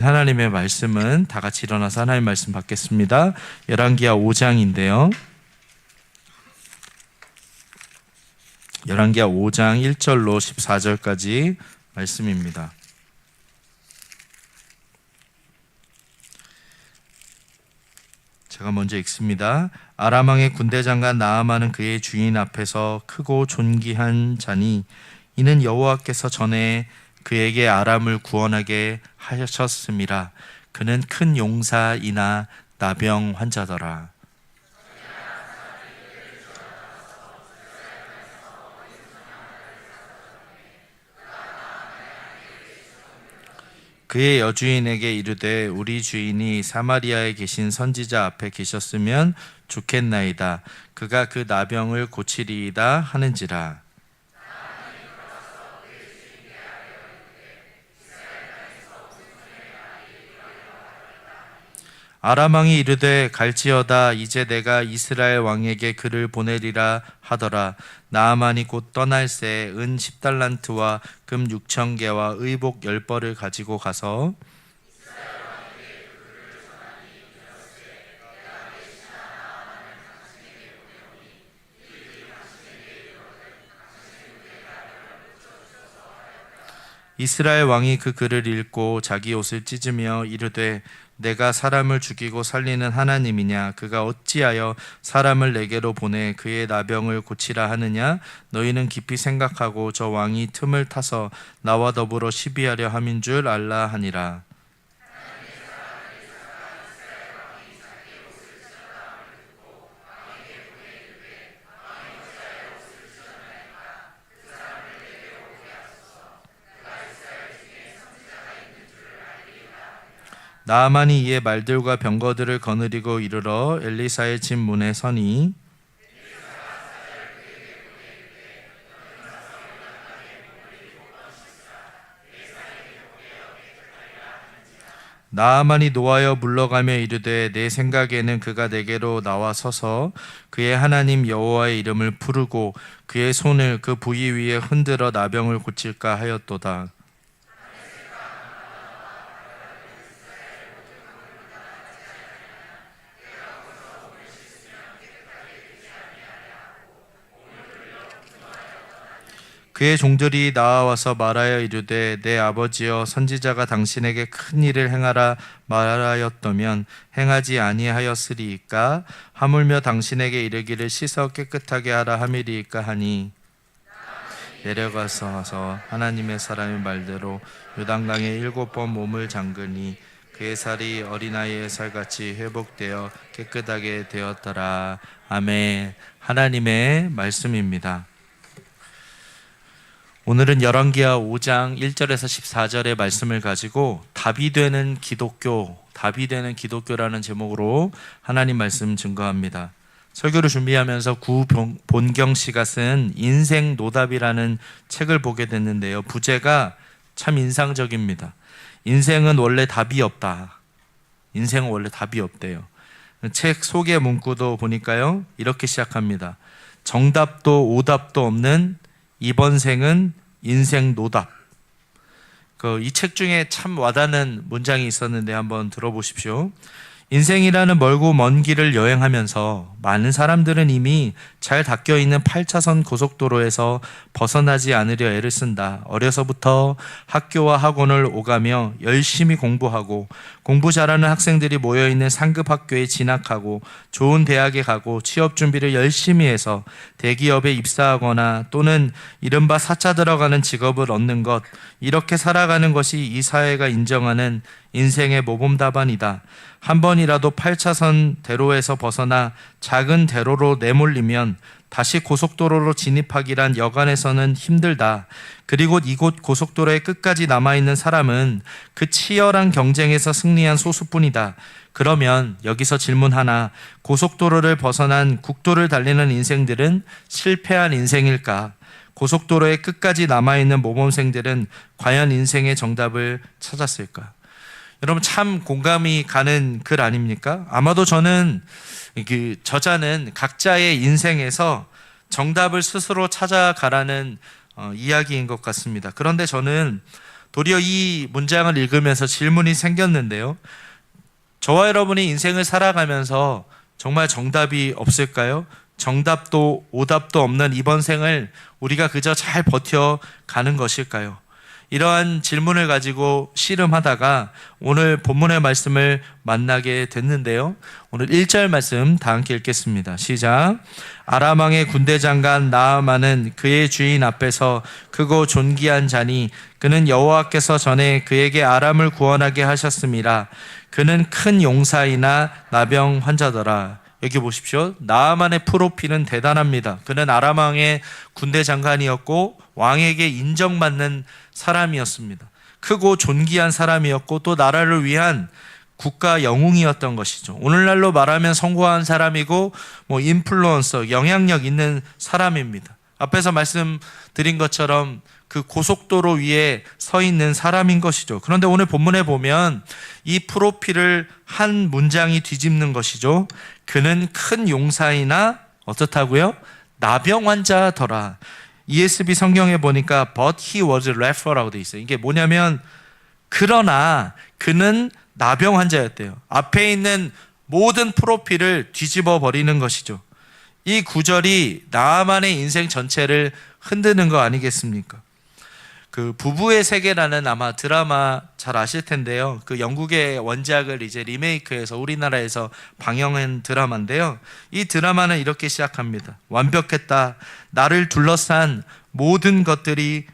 하나님의 말씀은 다 같이 일어나서 하나님의 말씀 받겠습니다. 열왕기하 5장인데요. 열왕기하 5장 1절로 14절까지 말씀입니다. 제가 먼저 읽습니다. 아람 왕의 군대 장관 나아만은 그의 주인 앞에서 크고 존귀한 자니 이는 여호와께서 전에 그에게 아람을 구원하게 하셨음이라. 그는 큰 용사이나 나병 환자더라. 그의 여주인에게 이르되 우리 주인이 사마리아에 계신 선지자 앞에 계셨으면 좋겠나이다. 그가 그 나병을 고치리이다 하는지라. 아람 왕이 이르되 갈지어다. 이제 내가 이스라엘 왕에게 그를 보내리라 하더라. 나아만이 곧 떠날새 은 10달란트와 금 6,000개와 의복 10벌을 가지고 가서 이스라엘 왕이 그 글을 읽고 자기 옷을 찢으며 이르되 내가 사람을 죽이고 살리는 하나님이냐? 그가 어찌하여 사람을 내게로 보내 그의 나병을 고치라 하느냐? 너희는 깊이 생각하고 저 왕이 틈을 타서 나와 더불어 시비하려 함인 줄 알라 하니라. 나아만이 이에 말들과 병거들을 거느리고 이르러 엘리사의 집 문에 서니 나아만이 노하여 물러가며 이르되 내 생각에는 그가 내게로 나와 서서 그의 하나님 여호와의 이름을 부르고 그의 손을 그 부위 위에 흔들어 나병을 고칠까 하였도다. 그의 종들이 나와서 말하여 이르되 내 아버지여 선지자가 당신에게 큰 일을 행하라 말하였다면 행하지 아니하였으리이까? 하물며 당신에게 이르기를 씻어 깨끗하게 하라 함이리이까 하니 내려가서 하나님의 사람의 말대로 요단강에 7번 몸을 잠그니 그의 살이 어린아이의 살같이 회복되어 깨끗하게 되었더라. 아멘. 하나님의 말씀입니다. 오늘은 열왕기하 5장 1절에서 14절의 말씀을 가지고 답이 되는 기독교라는 제목으로 하나님 말씀 증거합니다. 설교를 준비하면서 구본경 씨가 쓴 인생 노답이라는 책을 보게 됐는데요. 부제가 참 인상적입니다. 인생은 원래 답이 없다. 인생은 원래 답이 없대요. 책 소개 문구도 보니까요. 이렇게 시작합니다. 정답도 오답도 없는 이번 생은 인생 노답. 이 책 중에 참 와닿는 문장이 있었는데 한번 들어보십시오. 인생이라는 멀고 먼 길을 여행하면서 많은 사람들은 이미 잘 닦여있는 8차선 고속도로에서 벗어나지 않으려 애를 쓴다. 어려서부터 학교와 학원을 오가며 열심히 공부하고 공부 잘하는 학생들이 모여있는 상급 학교에 진학하고 좋은 대학에 가고 취업 준비를 열심히 해서 대기업에 입사하거나 또는 이른바 4차 들어가는 직업을 얻는 것, 이렇게 살아가는 것이 이 사회가 인정하는 인생의 모범 답안이다. 한 번이라도 8차선 대로에서 벗어나 작은 대로로 내몰리면 다시 고속도로로 진입하기란 여간에서는 힘들다. 그리고 이곳 고속도로의 끝까지 남아있는 사람은 그 치열한 경쟁에서 승리한 소수뿐이다. 그러면 여기서 질문 하나. 고속도로를 벗어난 국도를 달리는 인생들은 실패한 인생일까? 고속도로의 끝까지 남아있는 모범생들은 과연 인생의 정답을 찾았을까? 여러분 참 공감이 가는 글 아닙니까? 아마도 저는 그 저자는 각자의 인생에서 정답을 스스로 찾아가라는 이야기인 것 같습니다. 그런데 저는 도리어 이 문장을 읽으면서 질문이 생겼는데요. 저와 여러분이 인생을 살아가면서 정말 정답이 없을까요? 정답도 오답도 없는 이번 생을 우리가 그저 잘 버텨가는 것일까요? 이러한 질문을 가지고 씨름하다가 오늘 본문의 말씀을 만나게 됐는데요. 오늘 1절 말씀 다 함께 읽겠습니다. 시작. 아람 왕의 군대 장관 나아만은 그의 주인 앞에서 크고 존귀한 자니 그는 여호와께서 전에 그에게 아람을 구원하게 하셨음이라. 그는 큰 용사이나 나병 환자더라. 여기 보십시오. 나아만의 프로필은 대단합니다. 그는 아람 왕의 군대 장관이었고 왕에게 인정받는 사람이었습니다. 크고 존귀한 사람이었고 또 나라를 위한 국가 영웅이었던 것이죠. 오늘날로 말하면 성공한 사람이고 인플루언서, 영향력 있는 사람입니다. 앞에서 말씀드린 것처럼 그 고속도로 위에 서 있는 사람인 것이죠. 그런데 오늘 본문에 보면 이 프로필을 한 문장이 뒤집는 것이죠. 그는 큰 용사이나 어떻다고요? 나병 환자더라. ESV 성경에 보니까 but he was leper라고 돼 있어요. 이게 뭐냐면 그러나 그는 나병 환자였대요. 앞에 있는 모든 프로필을 뒤집어 버리는 것이죠. 이 구절이 나아만의 인생 전체를 흔드는 거 아니겠습니까? 그 부부의 세계라는 아마 드라마 잘 아실 텐데요. 그 영국의 원작을 이제 리메이크해서 우리나라에서 방영한 드라마인데요. 이 드라마는 이렇게 시작합니다. 완벽했다. 나를 둘러싼 모든 것들이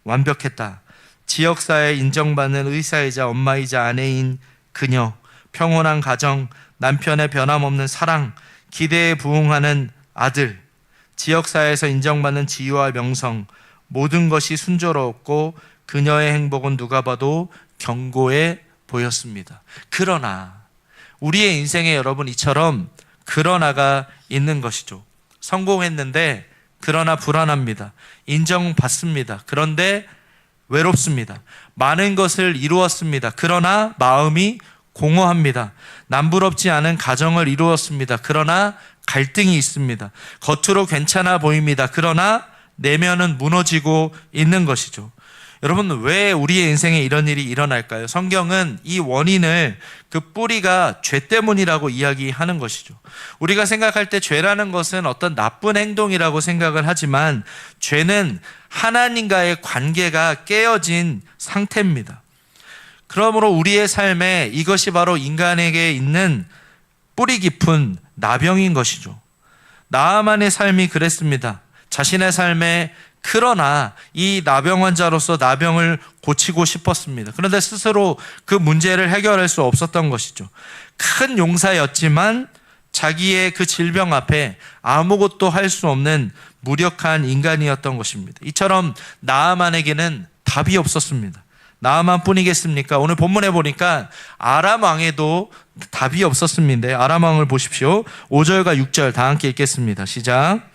완벽했다. 지역사회에 인정받는 의사이자 엄마이자 아내인 그녀, 평온한 가정, 남편의 변함없는 사랑, 기대에 부응하는 아들, 지역사회에서 인정받는 지위와 명성, 모든 것이 순조로웠고 그녀의 행복은 누가 봐도 견고해 보였습니다. 그러나 우리의 인생에 여러분 이처럼 그러나가 있는 것이죠. 성공했는데 그러나 불안합니다. 인정받습니다. 그런데 외롭습니다. 많은 것을 이루었습니다. 그러나 마음이 공허합니다. 남부럽지 않은 가정을 이루었습니다. 그러나 갈등이 있습니다. 겉으로 괜찮아 보입니다. 그러나 내면은 무너지고 있는 것이죠. 여러분, 왜 우리의 인생에 이런 일이 일어날까요? 성경은 이 원인을 그 뿌리가 죄 때문이라고 이야기하는 것이죠. 우리가 생각할 때 죄라는 것은 어떤 나쁜 행동이라고 생각을 하지만 죄는 하나님과의 관계가 깨어진 상태입니다. 그러므로 우리의 삶에 이것이 바로 인간에게 있는 뿌리 깊은 나병인 것이죠. 나아만의 삶이 그랬습니다. 자신의 삶에 그러나 이 나병 환자로서 나병을 고치고 싶었습니다. 그런데 스스로 그 문제를 해결할 수 없었던 것이죠. 큰 용사였지만 자기의 그 질병 앞에 아무것도 할 수 없는 무력한 인간이었던 것입니다. 이처럼 나아만에게는 답이 없었습니다. 나아만 뿐이겠습니까? 오늘 본문에 보니까 아람 왕에도 답이 없었습니다. 아람 왕을 보십시오. 5절과 6절 다 함께 읽겠습니다. 시작.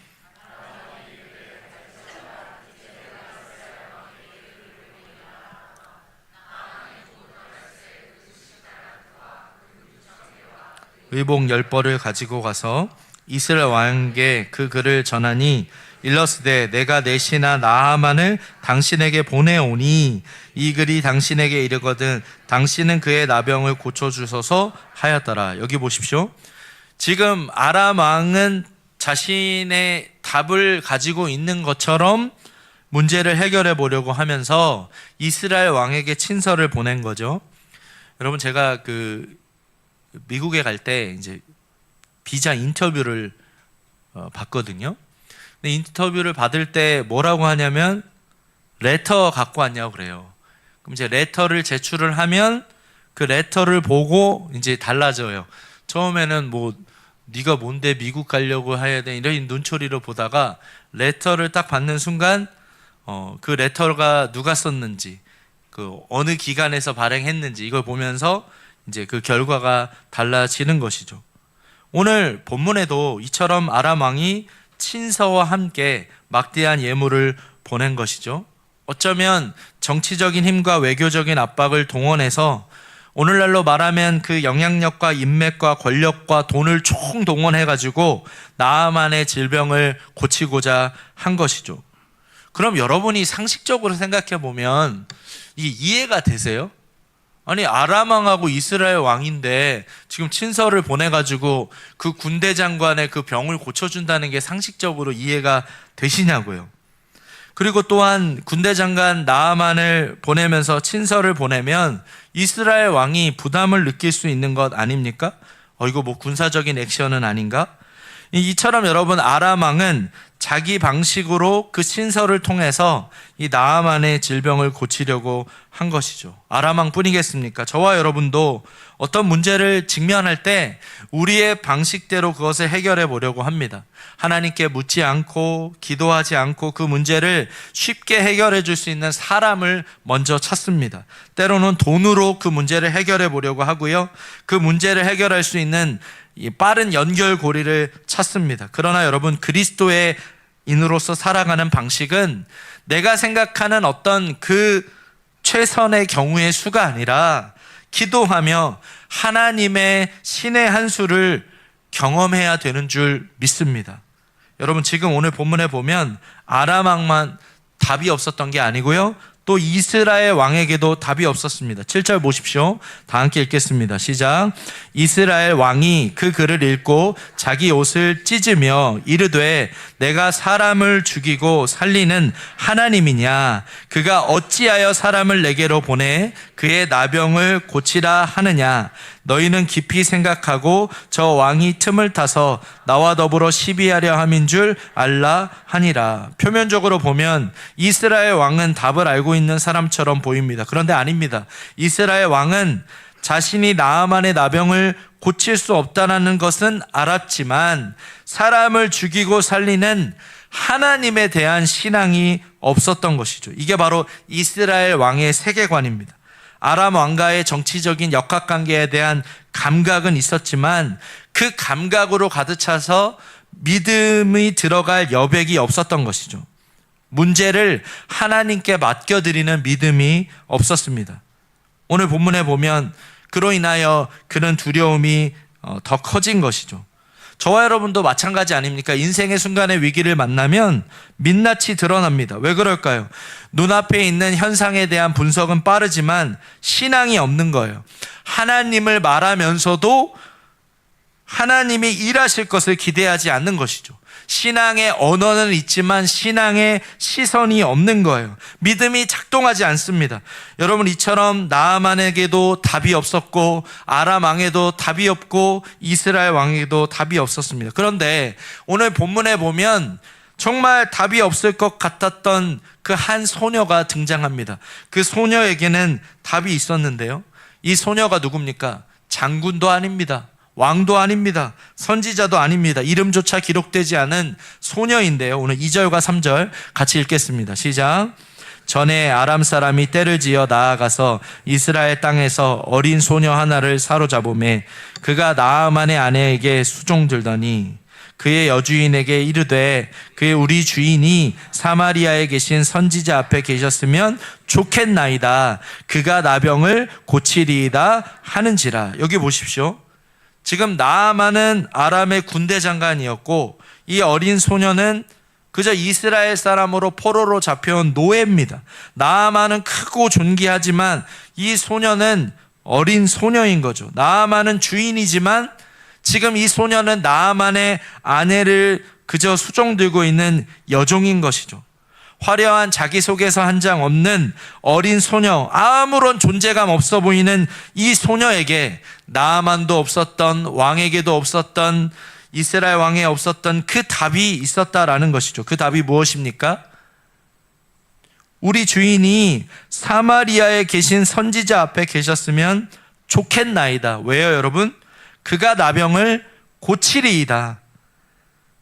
의복 10벌을 가지고 가서 이스라엘 왕에게 그 글을 전하니 일러스되 내가 내 신하 나아만을 당신에게 보내오니 이 글이 당신에게 이르거든 당신은 그의 나병을 고쳐주소서 하였더라. 여기 보십시오. 지금 아람 왕은 자신의 답을 가지고 있는 것처럼 문제를 해결해 보려고 하면서 이스라엘 왕에게 친서를 보낸 거죠. 여러분, 제가 미국에 갈 때 이제 비자 인터뷰를 받거든요. 근데 인터뷰를 받을 때 뭐라고 하냐면 레터 갖고 왔냐고 그래요. 그럼 이제 레터를 제출을 하면 그 레터를 보고 이제 달라져요. 처음에는 네가 뭔데 미국 가려고 해야 돼 이런 눈초리로 보다가 레터를 딱 받는 순간 그 레터가 누가 썼는지 그 어느 기관에서 발행했는지 이걸 보면서 이제 그 결과가 달라지는 것이죠. 오늘 본문에도 이처럼 아람 왕이 친서와 함께 막대한 예물을 보낸 것이죠. 어쩌면 정치적인 힘과 외교적인 압박을 동원해서 오늘날로 말하면 그 영향력과 인맥과 권력과 돈을 총동원해가지고 나아만의 질병을 고치고자 한 것이죠. 그럼 여러분이 상식적으로 생각해 보면 이게 이해가 되세요? 아니 아람 왕하고 이스라엘 왕인데 지금 친서를 보내가지고 그 군대 장관의 그 병을 고쳐준다는 게 상식적으로 이해가 되시냐고요. 그리고 또한 군대 장관 나아만을 보내면서 친서를 보내면 이스라엘 왕이 부담을 느낄 수 있는 것 아닙니까? 이거 뭐 군사적인 액션은 아닌가? 이처럼 여러분 아람 왕은 자기 방식으로 그 친서를 통해서 이 나아만의 질병을 고치려고 한 것이죠. 아람 왕뿐이겠습니까? 저와 여러분도 어떤 문제를 직면할 때 우리의 방식대로 그것을 해결해 보려고 합니다. 하나님께 묻지 않고 기도하지 않고 그 문제를 쉽게 해결해 줄 수 있는 사람을 먼저 찾습니다. 때로는 돈으로 그 문제를 해결해 보려고 하고요. 그 문제를 해결할 수 있는 이 빠른 연결고리를 찾습니다. 그러나 여러분 그리스도의 인으로서 살아가는 방식은 내가 생각하는 어떤 그 최선의 경우의 수가 아니라 기도하며 하나님의 신의 한 수를 경험해야 되는 줄 믿습니다. 여러분 지금 오늘 본문에 보면 아람 왕만 답이 없었던 게 아니고요. 또 이스라엘 왕에게도 답이 없었습니다. 7절 보십시오. 다 함께 읽겠습니다. 시작. 이스라엘 왕이 그 글을 읽고 자기 옷을 찢으며 이르되 내가 사람을 죽이고 살리는 하나님이냐? 그가 어찌하여 사람을 내게로 보내 그의 나병을 고치라 하느냐? 너희는 깊이 생각하고 저 왕이 틈을 타서 나와 더불어 시비하려 함인 줄 알라 하니라. 표면적으로 보면 이스라엘 왕은 답을 알고 있는 사람처럼 보입니다. 그런데 아닙니다. 이스라엘 왕은 자신이 나아만의 나병을 고칠 수 없다는 것은 알았지만 사람을 죽이고 살리는 하나님에 대한 신앙이 없었던 것이죠. 이게 바로 이스라엘 왕의 세계관입니다. 아람 왕과의 정치적인 역학관계에 대한 감각은 있었지만 그 감각으로 가득 차서 믿음이 들어갈 여백이 없었던 것이죠. 문제를 하나님께 맡겨드리는 믿음이 없었습니다. 오늘 본문에 보면 그로 인하여 그런 두려움이 더 커진 것이죠. 저와 여러분도 마찬가지 아닙니까? 인생의 순간의 위기를 만나면 민낯이 드러납니다. 왜 그럴까요? 눈앞에 있는 현상에 대한 분석은 빠르지만 신앙이 없는 거예요. 하나님을 말하면서도 하나님이 일하실 것을 기대하지 않는 것이죠. 신앙의 언어는 있지만 신앙의 시선이 없는 거예요. 믿음이 작동하지 않습니다. 여러분 이처럼 나아만에게도 답이 없었고 아람 왕에도 답이 없고 이스라엘 왕에게도 답이 없었습니다. 그런데 오늘 본문에 보면 정말 답이 없을 것 같았던 그 한 소녀가 등장합니다. 그 소녀에게는 답이 있었는데요. 이 소녀가 누굽니까? 장군도 아닙니다. 왕도 아닙니다. 선지자도 아닙니다. 이름조차 기록되지 않은 소녀인데요. 오늘 2절과 3절 같이 읽겠습니다. 시작. 전에 아람 사람이 떼를 지어 나아가서 이스라엘 땅에서 어린 소녀 하나를 사로잡음에 그가 나아만의 아내에게 수종들더니 그의 여주인에게 이르되 그의 우리 주인이 사마리아에 계신 선지자 앞에 계셨으면 좋겠나이다. 그가 나병을 고치리이다 하는지라. 여기 보십시오. 지금 나아만은 아람의 군대 장관이었고 이 어린 소녀는 그저 이스라엘 사람으로 포로로 잡혀온 노예입니다. 나아만은 크고 존귀하지만 이 소녀는 어린 소녀인 거죠. 나아만은 주인이지만 지금 이 소녀는 나아만의 아내를 그저 수종들고 있는 여종인 것이죠. 화려한 자기소개서 한 장 없는 어린 소녀, 아무런 존재감 없어 보이는 이 소녀에게 나아만도 없었던, 왕에게도 없었던, 이스라엘 왕에 없었던 그 답이 있었다라는 것이죠. 그 답이 무엇입니까? 우리 주인이 사마리아에 계신 선지자 앞에 계셨으면 좋겠나이다. 왜요, 여러분? 그가 나병을 고치리이다.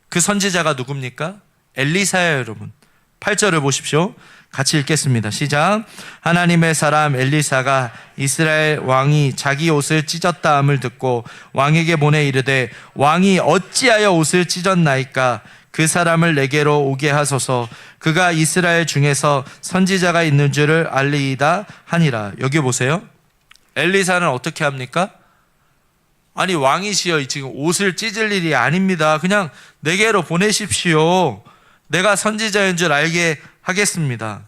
그 선지자가 누굽니까? 엘리사예요, 여러분. 8절을 보십시오. 같이 읽겠습니다. 시작. 하나님의 사람 엘리사가 이스라엘 왕이 자기 옷을 찢었다 함을 듣고 왕에게 보내 이르되 왕이 어찌하여 옷을 찢었나이까? 그 사람을 내게로 오게 하소서. 그가 이스라엘 중에서 선지자가 있는 줄을 알리이다 하니라. 여기 보세요. 엘리사는 어떻게 합니까? 아니 왕이시여 지금 옷을 찢을 일이 아닙니다. 그냥 내게로 보내십시오. 내가 선지자인 줄 알게 하겠습니다.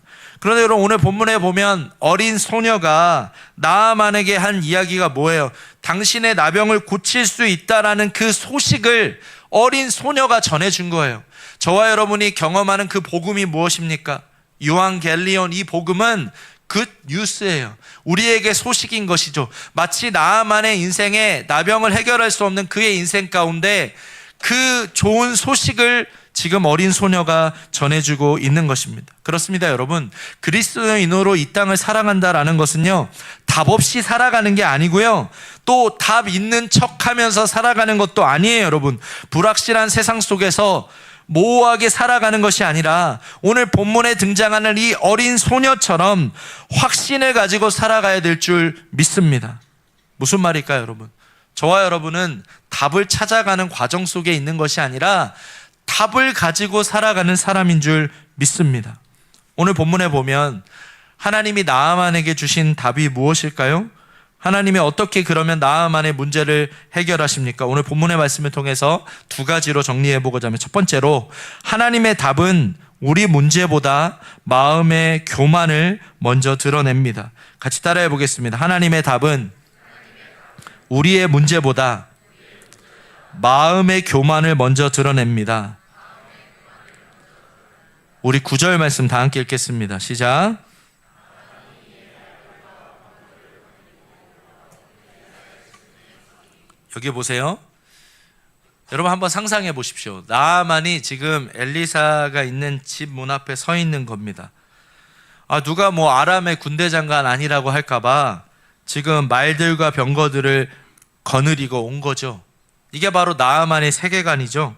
그런데 여러분 오늘 본문에 보면 어린 소녀가 나아만에게 한 이야기가 뭐예요? 당신의 나병을 고칠 수 있다라는 그 소식을 어린 소녀가 전해준 거예요. 저와 여러분이 경험하는 그 복음이 무엇입니까? 요한겔리온, 이 복음은 굿 뉴스예요. 우리에게 소식인 것이죠. 마치 나아만의 인생에 나병을 해결할 수 없는 그의 인생 가운데 그 좋은 소식을 지금 어린 소녀가 전해주고 있는 것입니다. 그렇습니다, 여러분. 그리스도인으로 이 땅을 살아간다라는 것은요, 답 없이 살아가는 게 아니고요, 또 답 있는 척하면서 살아가는 것도 아니에요, 여러분. 불확실한 세상 속에서 모호하게 살아가는 것이 아니라 오늘 본문에 등장하는 이 어린 소녀처럼 확신을 가지고 살아가야 될 줄 믿습니다. 무슨 말일까요, 여러분? 저와 여러분은 답을 찾아가는 과정 속에 있는 것이 아니라 답을 가지고 살아가는 사람인 줄 믿습니다. 오늘 본문에 보면 하나님이 나아만에게 주신 답이 무엇일까요? 하나님이 어떻게 그러면 나아만의 문제를 해결하십니까? 오늘 본문의 말씀을 통해서 두 가지로 정리해 보고자 하면, 첫 번째로 하나님의 답은 우리 문제보다 마음의 교만을 먼저 드러냅니다. 같이 따라해 보겠습니다. 하나님의 답은 우리의 문제보다 마음의 교만을 먼저 드러냅니다. 우리 9절 말씀 다 함께 읽겠습니다. 시작. 여기 보세요. 여러분 한번 상상해 보십시오. 나아만이 지금 엘리사가 있는 집 문 앞에 서 있는 겁니다. 누가 뭐 아람의 군대 장관 아니라고 할까봐 지금 말들과 병거들을 거느리고 온 거죠. 이게 바로 나아만의 세계관이죠.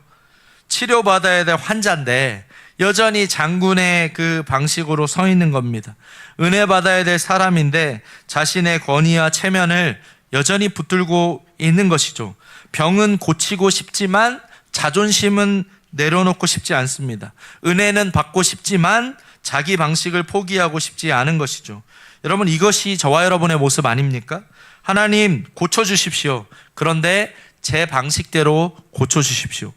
치료받아야 될 환자인데 여전히 장군의 그 방식으로 서 있는 겁니다. 은혜 받아야 될 사람인데 자신의 권위와 체면을 여전히 붙들고 있는 것이죠. 병은 고치고 싶지만 자존심은 내려놓고 싶지 않습니다. 은혜는 받고 싶지만 자기 방식을 포기하고 싶지 않은 것이죠. 여러분, 이것이 저와 여러분의 모습 아닙니까? 하나님 고쳐주십시오. 그런데 제 방식대로 고쳐주십시오.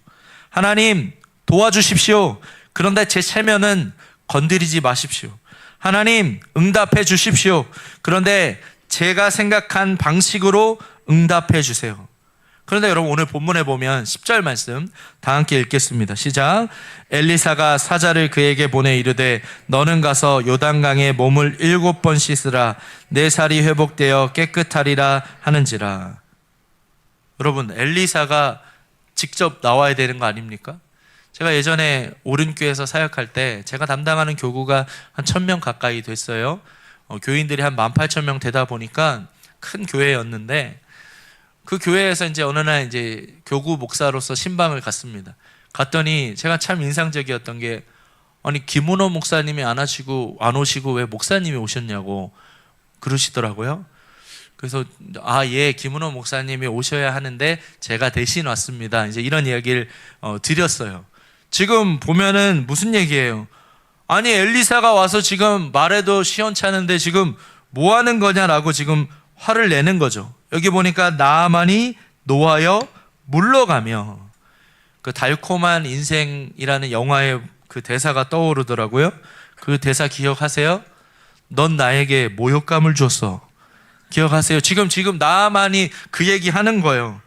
하나님 도와주십시오. 그런데 제 체면은 건드리지 마십시오. 하나님 응답해 주십시오. 그런데 제가 생각한 방식으로 응답해 주세요. 그런데 여러분 오늘 본문에 보면 10절 말씀 다 함께 읽겠습니다. 시작. 엘리사가 사자를 그에게 보내 이르되 너는 가서 요단강에 몸을 7번 씻으라. 내 살이 회복되어 깨끗하리라 하는지라. 여러분, 엘리사가 직접 나와야 되는 거 아닙니까? 제가 예전에 오른교에서 사역할 때 제가 담당하는 교구가 한 1000명 가까이 됐어요. 교인들이 한 18,000명 되다 보니까 큰 교회였는데, 그 교회에서 이제 어느 날 이제 교구 목사로서 신방을 갔습니다. 갔더니 제가 참 인상적이었던 게, 아니 김은호 목사님이 안 오시고 왜 목사님이 오셨냐고 그러시더라고요. 그래서 예, 김은호 목사님이 오셔야 하는데 제가 대신 왔습니다. 이제 이런 이야기를 드렸어요. 지금 보면은 무슨 얘기예요? 아니 엘리사가 와서 지금 말해도 시원찮은데 지금 뭐 하는 거냐라고 지금 화를 내는 거죠. 여기 보니까 나아만이 노하여 물러가며, 그 달콤한 인생이라는 영화의 그 대사가 떠오르더라고요. 그 대사 기억하세요? 넌 나에게 모욕감을 줬어. 기억하세요? 지금 나아만이 그 얘기 하는 거예요.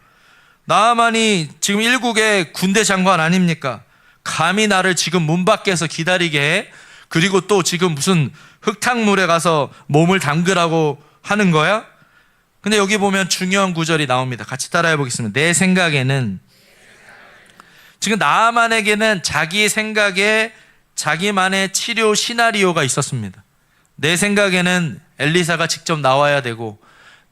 나아만이 지금 일국의 군대 장관 아닙니까? 감히 나를 지금 문 밖에서 기다리게 해? 그리고 또 지금 무슨 흙탕물에 가서 몸을 담그라고 하는 거야? 근데 여기 보면 중요한 구절이 나옵니다. 같이 따라해 보겠습니다. 내 생각에는, 지금 나아만에게는 자기 생각에 자기만의 치료 시나리오가 있었습니다. 내 생각에는 엘리사가 직접 나와야 되고,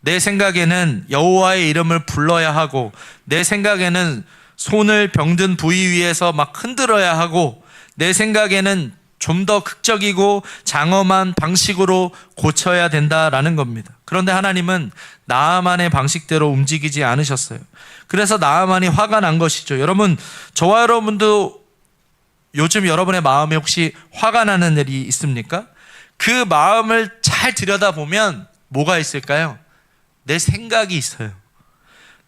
내 생각에는 여호와의 이름을 불러야 하고, 내 생각에는 손을 병든 부위 위에서 막 흔들어야 하고, 내 생각에는 좀 더 극적이고 장엄한 방식으로 고쳐야 된다라는 겁니다. 그런데 하나님은 나아만의 방식대로 움직이지 않으셨어요. 그래서 나아만이 화가 난 것이죠. 여러분, 저와 여러분도 요즘 여러분의 마음에 혹시 화가 나는 일이 있습니까? 그 마음을 잘 들여다보면 뭐가 있을까요? 내 생각이 있어요.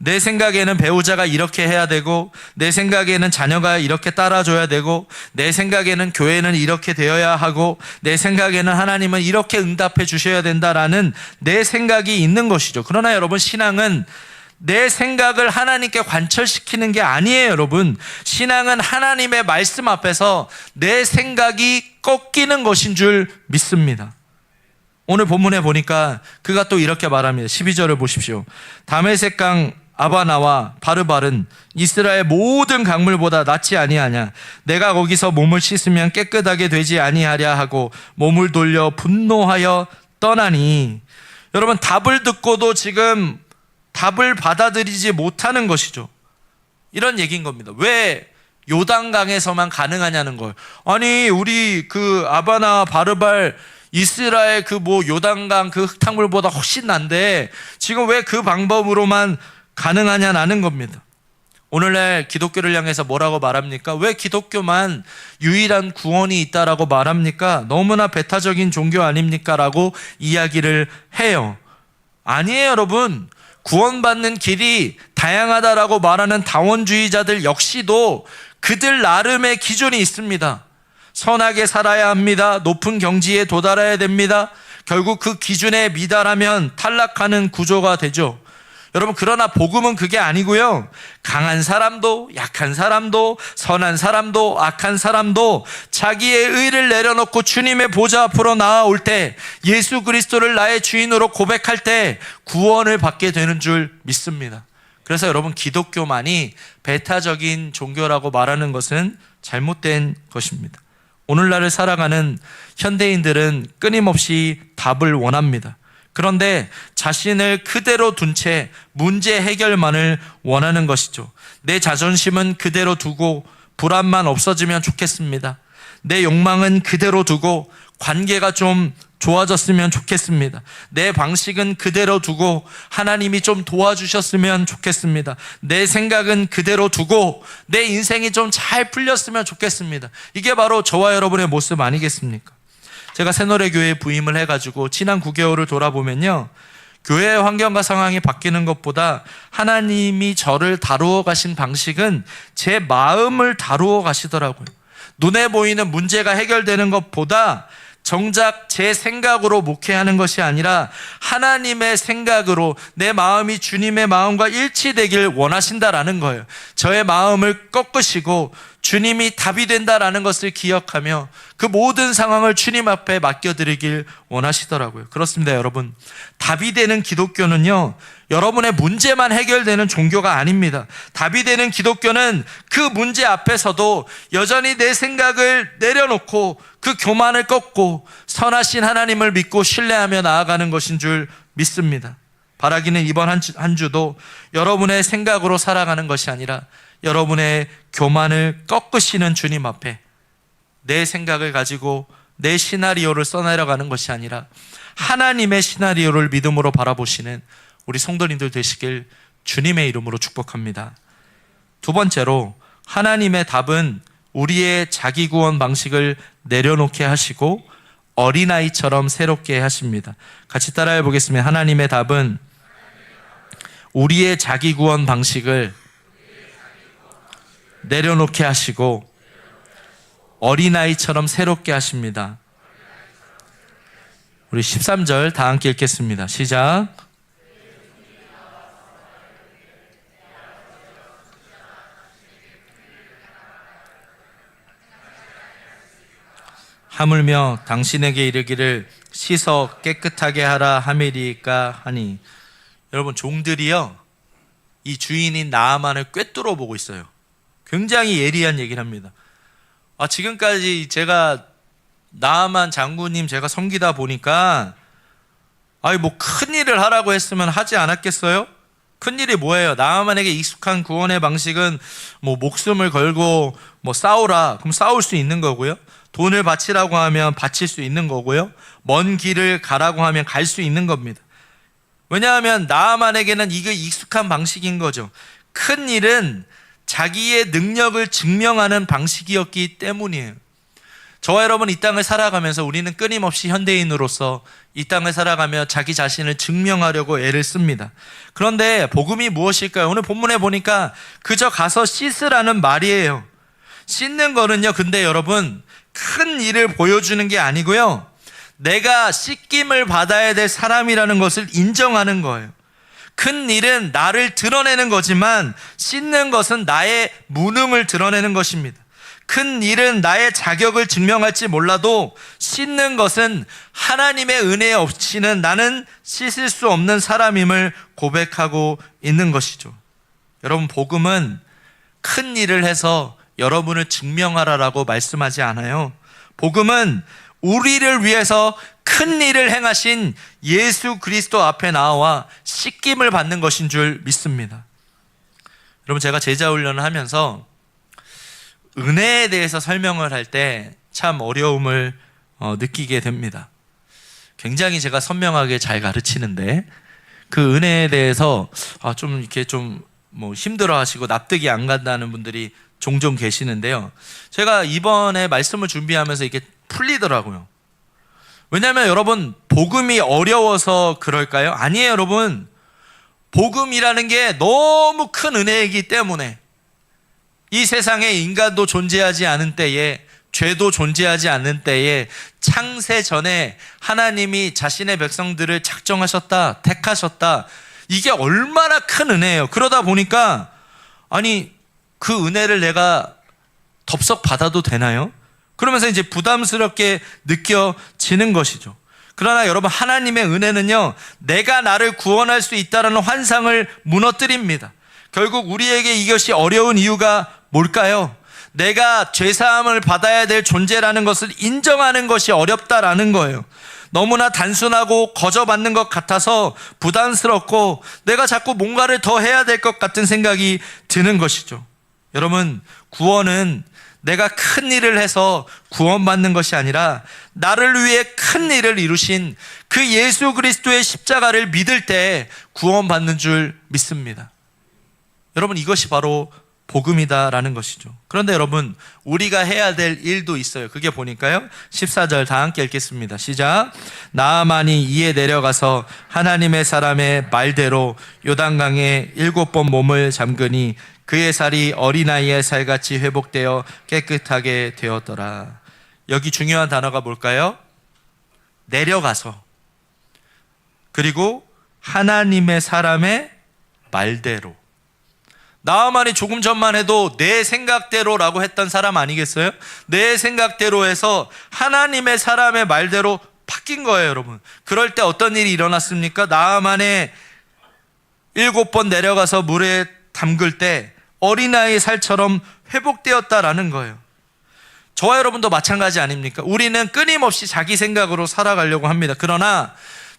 내 생각에는 배우자가 이렇게 해야 되고, 내 생각에는 자녀가 이렇게 따라줘야 되고, 내 생각에는 교회는 이렇게 되어야 하고, 내 생각에는 하나님은 이렇게 응답해 주셔야 된다라는 내 생각이 있는 것이죠. 그러나 여러분, 신앙은 내 생각을 하나님께 관철시키는 게 아니에요, 여러분. 신앙은 하나님의 말씀 앞에서 내 생각이 꺾이는 것인 줄 믿습니다. 오늘 본문에 보니까 그가 또 이렇게 말합니다. 12절을 보십시오. 다메섹강 아바나와 바르발은 이스라엘 모든 강물보다 낫지 아니하냐. 내가 거기서 몸을 씻으면 깨끗하게 되지 아니하랴 하고 몸을 돌려 분노하여 떠나니. 여러분, 답을 듣고도 지금 답을 받아들이지 못하는 것이죠. 이런 얘기인 겁니다. 왜 요단강에서만 가능하냐는 걸. 아니, 우리 그 아바나 바르발 이스라엘 그 요단강 그 흙탕물보다 훨씬 난데 지금 왜 그 방법으로만 가능하냐는 겁니다. 오늘날 기독교를 향해서 뭐라고 말합니까? 왜 기독교만 유일한 구원이 있다라고 말합니까? 너무나 배타적인 종교 아닙니까? 라고 이야기를 해요. 아니에요, 여러분. 구원받는 길이 다양하다라고 말하는 다원주의자들 역시도 그들 나름의 기준이 있습니다. 선하게 살아야 합니다. 높은 경지에 도달해야 됩니다. 결국 그 기준에 미달하면 탈락하는 구조가 되죠. 여러분, 그러나 복음은 그게 아니고요. 강한 사람도 약한 사람도 선한 사람도 악한 사람도 자기의 의를 내려놓고 주님의 보좌 앞으로 나아올 때, 예수 그리스도를 나의 주인으로 고백할 때 구원을 받게 되는 줄 믿습니다. 그래서 여러분, 기독교만이 배타적인 종교라고 말하는 것은 잘못된 것입니다. 오늘날을 살아가는 현대인들은 끊임없이 답을 원합니다. 그런데 자신을 그대로 둔 채 문제 해결만을 원하는 것이죠. 내 자존심은 그대로 두고 불안만 없어지면 좋겠습니다. 내 욕망은 그대로 두고 관계가 좀 좋아졌으면 좋겠습니다. 내 방식은 그대로 두고 하나님이 좀 도와주셨으면 좋겠습니다. 내 생각은 그대로 두고 내 인생이 좀 잘 풀렸으면 좋겠습니다. 이게 바로 저와 여러분의 모습 아니겠습니까? 제가 새노래교회에 부임을 해가지고 지난 9개월을 돌아보면요, 교회의 환경과 상황이 바뀌는 것보다 하나님이 저를 다루어 가신 방식은 제 마음을 다루어 가시더라고요. 눈에 보이는 문제가 해결되는 것보다 정작 제 생각으로 목회하는 것이 아니라 하나님의 생각으로 내 마음이 주님의 마음과 일치되길 원하신다라는 거예요. 저의 마음을 꺾으시고 주님이 답이 된다라는 것을 기억하며 그 모든 상황을 주님 앞에 맡겨드리길 원하시더라고요. 그렇습니다, 여러분. 답이 되는 기독교는요, 여러분의 문제만 해결되는 종교가 아닙니다. 답이 되는 기독교는 그 문제 앞에서도 여전히 내 생각을 내려놓고 그 교만을 꺾고 선하신 하나님을 믿고 신뢰하며 나아가는 것인 줄 믿습니다. 바라기는 이번 한 주도 여러분의 생각으로 살아가는 것이 아니라 여러분의 교만을 꺾으시는 주님 앞에 내 생각을 가지고 내 시나리오를 써내려가는 것이 아니라 하나님의 시나리오를 믿음으로 바라보시는 우리 성도님들 되시길 주님의 이름으로 축복합니다. 두 번째로, 하나님의 답은 우리의 자기 구원 방식을 내려놓게 하시고 어린아이처럼 새롭게 하십니다. 같이 따라해 보겠습니다. 하나님의 답은 우리의 자기 구원 방식을 내려놓게 하시고 어린아이처럼 새롭게 하십니다. 우리 13절 다 함께 읽겠습니다. 시작. 하물며 당신에게 이르기를 씻어 깨끗하게 하라 하매리까 하니. 여러분, 종들이요, 이 주인인 나아만을 꿰뚫어 보고 있어요. 굉장히 예리한 얘기를 합니다. 지금까지 제가 나아만 장군님 제가 섬기다 보니까 큰 일을 하라고 했으면 하지 않았겠어요? 큰 일이 뭐예요? 나아만에게 익숙한 구원의 방식은 목숨을 걸고 싸우라, 그럼 싸울 수 있는 거고요. 돈을 바치라고 하면 바칠 수 있는 거고요. 먼 길을 가라고 하면 갈 수 있는 겁니다. 왜냐하면 나아만에게는 이게 익숙한 방식인 거죠. 큰 일은 자기의 능력을 증명하는 방식이었기 때문이에요. 저와 여러분 이 땅을 살아가면서 우리는 끊임없이 현대인으로서 이 땅을 살아가며 자기 자신을 증명하려고 애를 씁니다. 그런데 복음이 무엇일까요? 오늘 본문에 보니까 그저 가서 씻으라는 말이에요. 씻는 거는요, 근데 여러분 큰 일을 보여주는 게 아니고요, 내가 씻김을 받아야 될 사람이라는 것을 인정하는 거예요. 큰 일은 나를 드러내는 거지만 씻는 것은 나의 무능을 드러내는 것입니다. 큰 일은 나의 자격을 증명할지 몰라도 씻는 것은 하나님의 은혜 없이는 나는 씻을 수 없는 사람임을 고백하고 있는 것이죠. 여러분, 복음은 큰 일을 해서 여러분을 증명하라라고 말씀하지 않아요. 복음은 우리를 위해서 큰 일을 행하신 예수 그리스도 앞에 나와 씻김을 받는 것인 줄 믿습니다. 여러분, 제가 제자 훈련을 하면서 은혜에 대해서 설명을 할 때 참 어려움을 느끼게 됩니다. 굉장히 제가 선명하게 잘 가르치는데 그 은혜에 대해서 좀 이렇게 좀 힘들어 하시고 납득이 안 간다는 분들이 종종 계시는데요. 제가 이번에 말씀을 준비하면서 이게 풀리더라고요. 왜냐하면 여러분, 복음이 어려워서 그럴까요? 아니에요, 여러분. 복음이라는 게 너무 큰 은혜이기 때문에 이 세상에 인간도 존재하지 않은 때에, 죄도 존재하지 않는 때에 창세 전에 하나님이 자신의 백성들을 작정하셨다, 택하셨다. 이게 얼마나 큰 은혜예요. 그러다 보니까 아니, 그 은혜를 내가 덥석 받아도 되나요? 그러면서 이제 부담스럽게 느껴지는 것이죠. 그러나 여러분, 하나님의 은혜는요, 내가 나를 구원할 수 있다는 환상을 무너뜨립니다. 결국 우리에게 이것이 어려운 이유가 뭘까요? 내가 죄사함을 받아야 될 존재라는 것을 인정하는 것이 어렵다라는 거예요. 너무나 단순하고 거저받는 것 같아서 부담스럽고 내가 자꾸 뭔가를 더 해야 될 것 같은 생각이 드는 것이죠. 여러분, 구원은 내가 큰 일을 해서 구원받는 것이 아니라 나를 위해 큰 일을 이루신 그 예수 그리스도의 십자가를 믿을 때 구원받는 줄 믿습니다. 여러분, 이것이 바로 복음이다라는 것이죠. 그런데 여러분, 우리가 해야 될 일도 있어요. 그게 보니까요, 14절 다 함께 읽겠습니다. 시작. 나아만이 이에 내려가서 하나님의 사람의 말대로 요단강에 7번 몸을 잠그니 그의 살이 어린아이의 살같이 회복되어 깨끗하게 되었더라. 여기 중요한 단어가 뭘까요? 내려가서, 그리고 하나님의 사람의 말대로. 나아만이 조금 전만 해도 내 생각대로라고 했던 사람 아니겠어요? 내 생각대로 해서 하나님의 사람의 말대로 바뀐 거예요, 여러분. 그럴 때 어떤 일이 일어났습니까? 나아만의 7번 내려가서 물에 담글 때 어린아이의 살처럼 회복되었다라는 거예요. 저와 여러분도 마찬가지 아닙니까? 우리는 끊임없이 자기 생각으로 살아가려고 합니다. 그러나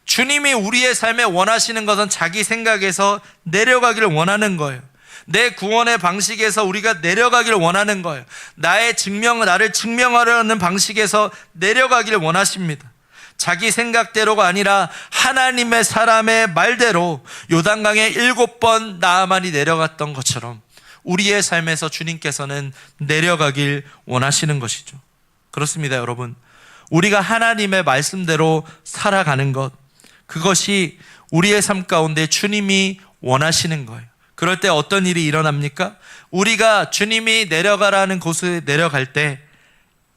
주님이 우리의 삶에 원하시는 것은 자기 생각에서 내려가기를 원하는 거예요. 내 구원의 방식에서 우리가 내려가기를 원하는 거예요. 나를 증명하려는 방식에서 내려가기를 원하십니다. 자기 생각대로가 아니라 하나님의 사람의 말대로 요단강에 7번 나아만이 내려갔던 것처럼 우리의 삶에서 주님께서는 내려가길 원하시는 것이죠. 그렇습니다, 여러분. 우리가 하나님의 말씀대로 살아가는 것, 그것이 우리의 삶 가운데 주님이 원하시는 거예요. 그럴 때 어떤 일이 일어납니까? 우리가 주님이 내려가라는 곳에 내려갈 때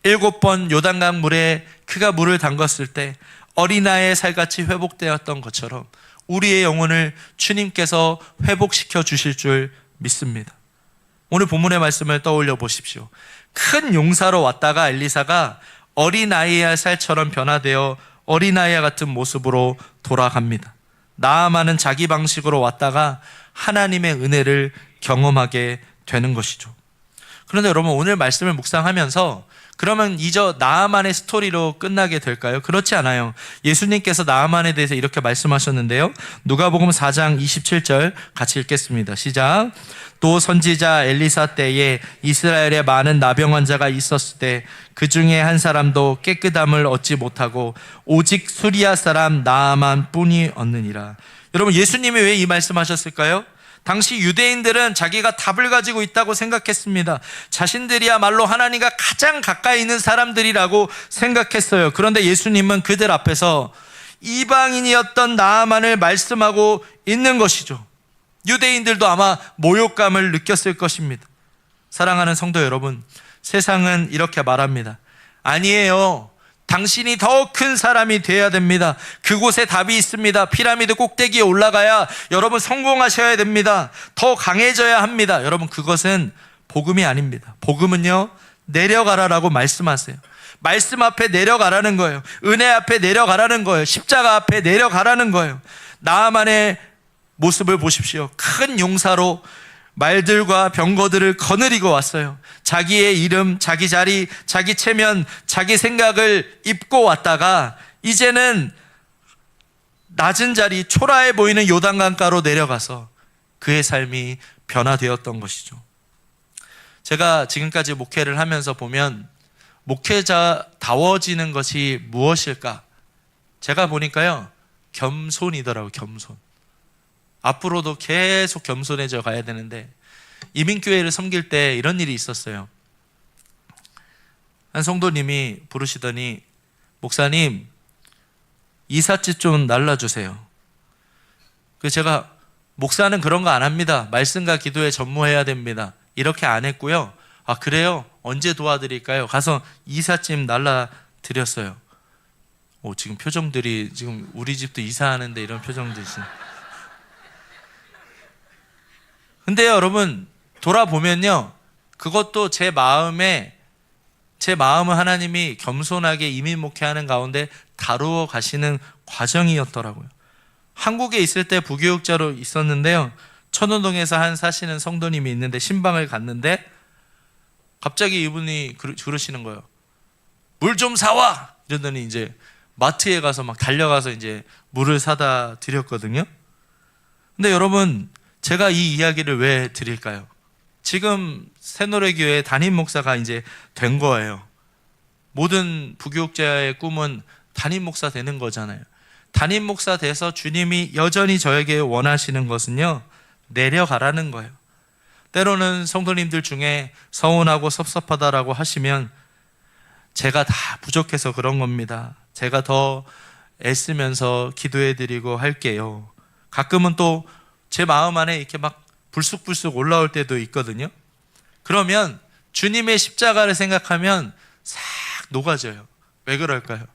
7번 요단강 물에 그가 물을 담갔을 때 어린아이의 살같이 회복되었던 것처럼 우리의 영혼을 주님께서 회복시켜 주실 줄 믿습니다. 오늘 본문의 말씀을 떠올려 보십시오. 큰 용사로 왔다가 엘리사가 어린아이의 살처럼 변화되어 어린아이와 같은 모습으로 돌아갑니다. 나아만은 자기 방식으로 왔다가 하나님의 은혜를 경험하게 되는 것이죠. 그런데 여러분, 오늘 말씀을 묵상하면서 그러면 이저 나아만의 스토리로 끝나게 될까요? 그렇지 않아요. 예수님께서 나아만에 대해서 이렇게 말씀하셨는데요. 누가복음 4장 27절 같이 읽겠습니다. 시작. 또 선지자 엘리사 때에 이스라엘에 많은 나병 환자가 있었을 때 그 중에 한 사람도 깨끗함을 얻지 못하고 오직 수리아 사람 나아만 뿐이 얻느니라. 여러분, 예수님이 왜 이 말씀하셨을까요? 당시 유대인들은 자기가 답을 가지고 있다고 생각했습니다. 자신들이야말로 하나님과 가장 가까이 있는 사람들이라고 생각했어요. 그런데 예수님은 그들 앞에서 이방인이었던 나아만을 말씀하고 있는 것이죠. 유대인들도 아마 모욕감을 느꼈을 것입니다. 사랑하는 성도 여러분, 세상은 이렇게 말합니다. 아니에요. 당신이 더 큰 사람이 되어야 됩니다. 그곳에 답이 있습니다. 피라미드 꼭대기에 올라가야 여러분 성공하셔야 됩니다. 더 강해져야 합니다. 여러분, 그것은 복음이 아닙니다. 복음은요, 내려가라라고 말씀하세요. 말씀 앞에 내려가라는 거예요. 은혜 앞에 내려가라는 거예요. 십자가 앞에 내려가라는 거예요. 나아만의 모습을 보십시오. 큰 용사로 말들과 병거들을 거느리고 왔어요. 자기의 이름, 자기 자리, 자기 체면, 자기 생각을 입고 왔다가 이제는 낮은 자리, 초라해 보이는 요단강가로 내려가서 그의 삶이 변화되었던 것이죠. 제가 지금까지 목회를 하면서 보면 목회자다워지는 것이 무엇일까? 제가 보니까요, 겸손이더라고요. 겸손. 앞으로도 계속 겸손해져 가야 되는데, 이민교회를 섬길 때 이런 일이 있었어요. 한 성도님이 부르시더니, 목사님, 이삿짐 좀 날라주세요. 그래서 제가, 목사는 그런 거 안 합니다. 말씀과 기도에 전무해야 됩니다. 이렇게 안 했고요. 아, 그래요? 언제 도와드릴까요? 가서 이삿짐 날라드렸어요. 지금 표정들이, 지금 우리 집도 이사하는데 이런 표정들이지. 근데요, 여러분, 돌아보면요, 그것도 제 마음을 하나님이 겸손하게 이민 목회하는 가운데 다루어 가시는 과정이었더라고요. 한국에 있을 때 부교육자로 있었는데요, 천호동에서 한 사시는 성도님이 있는데 신방을 갔는데 갑자기 이분이 그러시는 거예요. 물 좀 사와! 이러더니 이제 마트에 가서 막 달려가서 이제 물을 사다 드렸거든요. 근데 여러분, 제가 이 이야기를 왜 드릴까요? 지금 새노래교회 담임 목사가 이제 된 거예요. 모든 부교육자의 꿈은 담임 목사 되는 거잖아요. 담임 목사 돼서 주님이 여전히 저에게 원하시는 것은요, 내려가라는 거예요. 때로는 성도님들 중에 서운하고 섭섭하다라고 하시면 제가 다 부족해서 그런 겁니다. 제가 더 애쓰면서 기도해드리고 할게요. 가끔은 또 제 마음 안에 이렇게 막 불쑥불쑥 올라올 때도 있거든요. 그러면 주님의 십자가를 생각하면 싹 녹아져요. 왜 그럴까요?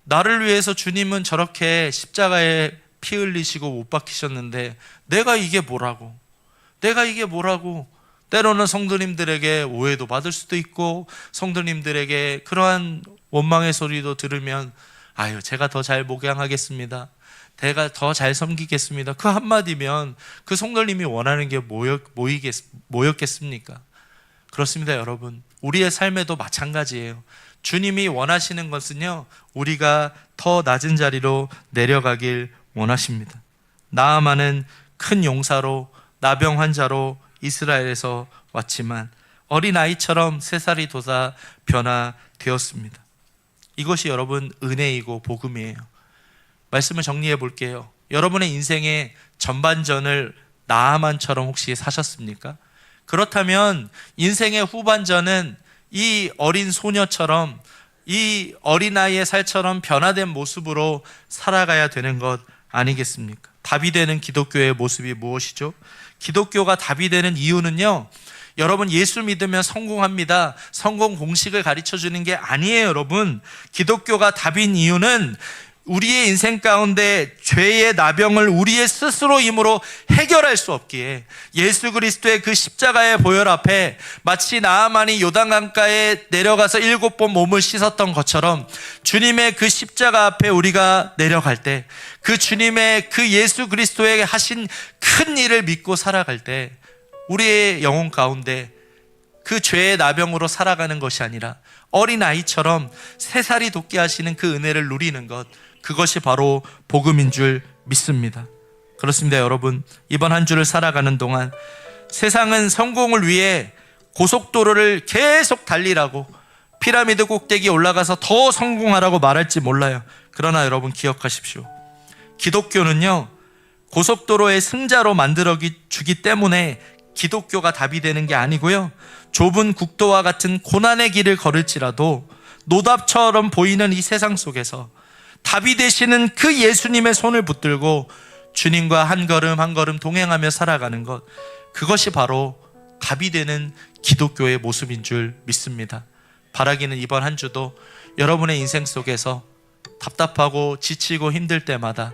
나를 위해서 주님은 저렇게 십자가에 피 흘리시고 못 박히셨는데 내가 이게 뭐라고? 때로는 성도님들에게 오해도 받을 수도 있고, 성도님들에게 그러한 원망의 소리도 들으면, 아유, 제가 더 잘 목양하겠습니다. 내가 더 잘 섬기겠습니다. 그 한마디면 그 성도님이 원하는 게 뭐였겠습니까? 그렇습니다, 여러분. 우리의 삶에도 마찬가지예요. 주님이 원하시는 것은요, 우리가 더 낮은 자리로 내려가길 원하십니다. 나아만은 큰 용사로, 나병 환자로 이스라엘에서 왔지만 어린아이처럼 새살이 돋아 변화되었습니다. 이것이 여러분 은혜이고 복음이에요. 말씀을 정리해 볼게요. 여러분의 인생의 전반전을 나아만처럼 혹시 사셨습니까? 그렇다면 인생의 후반전은 이 어린 소녀처럼, 이 어린아이의 살처럼 변화된 모습으로 살아가야 되는 것 아니겠습니까? 답이 되는 기독교의 모습이 무엇이죠? 기독교가 답이 되는 이유는요, 여러분, 예수 믿으면 성공합니다. 성공 공식을 가르쳐 주는 게 아니에요, 여러분. 기독교가 답인 이유는 우리의 인생 가운데 죄의 나병을 우리의 스스로 힘으로 해결할 수 없기에 예수 그리스도의 그 십자가의 보혈 앞에 마치 나아만이 요단강가에 내려가서 7번 몸을 씻었던 것처럼 주님의 그 십자가 앞에 우리가 내려갈 때, 그 주님의 그 예수 그리스도에게 하신 큰 일을 믿고 살아갈 때 우리의 영혼 가운데 그 죄의 나병으로 살아가는 것이 아니라 어린아이처럼 새살이 돋게 하시는 그 은혜를 누리는 것, 그것이 바로 복음인 줄 믿습니다. 그렇습니다, 여러분. 이번 한 주를 살아가는 동안 세상은 성공을 위해 고속도로를 계속 달리라고, 피라미드 꼭대기에 올라가서 더 성공하라고 말할지 몰라요. 그러나 여러분 기억하십시오. 기독교는요, 고속도로의 승자로 만들어 주기 때문에 기독교가 답이 되는 게 아니고요. 좁은 국도와 같은 고난의 길을 걸을지라도 노답처럼 보이는 이 세상 속에서 답이 되시는 그 예수님의 손을 붙들고 주님과 한 걸음 한 걸음 동행하며 살아가는 것, 그것이 바로 답이 되는 기독교의 모습인 줄 믿습니다. 바라기는 이번 한 주도 여러분의 인생 속에서 답답하고 지치고 힘들 때마다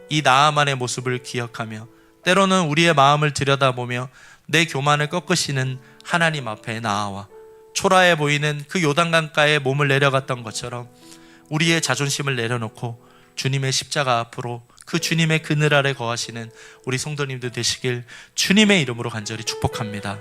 이 나아만의 모습을 기억하며 때로는 우리의 마음을 들여다보며 내 교만을 꺾으시는 하나님 앞에 나아와 초라해 보이는 그 요단강가에 몸을 내려갔던 것처럼 우리의 자존심을 내려놓고 주님의 십자가 앞으로 그 주님의 그늘 아래 거하시는 우리 성도님들 되시길 주님의 이름으로 간절히 축복합니다.